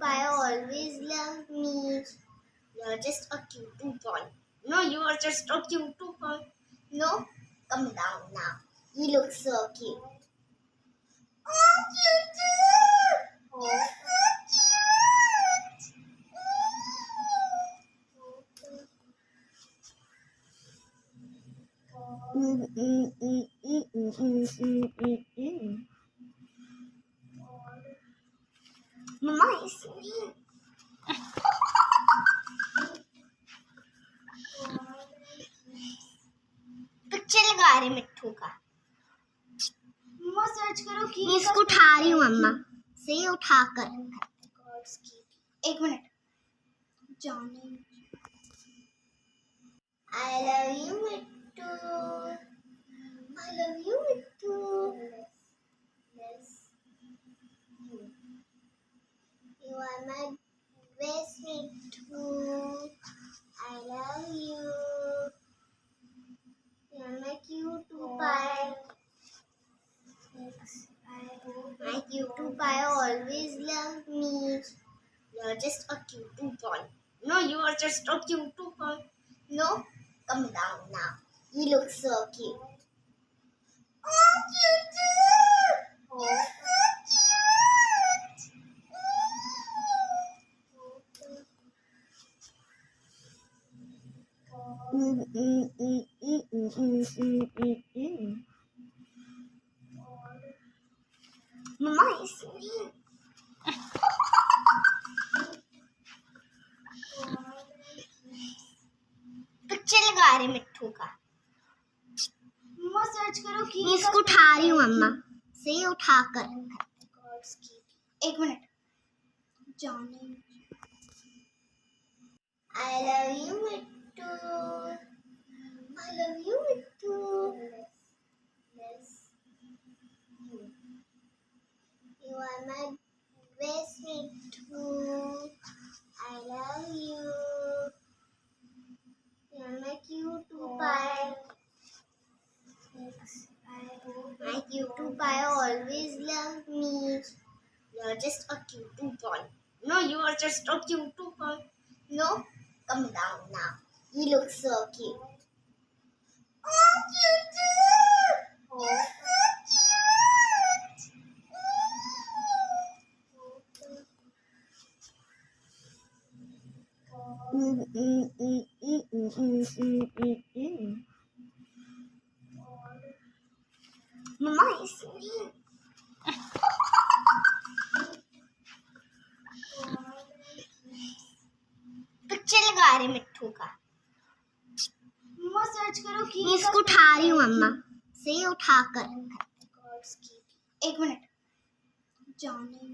I always love me. You're just a cute boy. No, you are just a cute boy. No, come down now. You look so cute. Oh, cute! You're so cute. Mama is singing. Picture लगा रहे मिट्टू का। मम्मा search करो कि इसको उठा रही हूँ मम्मा से उठा कर। एक मिनट जाने। I love you Mittu. I love you Mittu. You are my best Mittu. I love you। You're my cute pie. My cute pie always love me. You're just a cute boy. No, you are just a cute boy. No, come down now. You look so cute. Oh, cute! You're so cute. Mama is singing. Picture लगा रहे मिट्टू का। मम्मा search करो कि इसको उठा रही हूँ मम्मा से उठा कर। एक मिनट जाने। I love you Mittu. I love you Mittu. You are my best Mittu. I love you। You're my cute pie. My cute pie always love me. You're just a cute boy. No, you are just a cute boy. No, come down now. You look so cute. Oh, cute! You're so cute. Mama is singing. Picture लगा रहे मिट्टू का। मम्मा search करो कि इसको उठा रही हूँ मम्मा से उठा कर। एक मिनट जाने।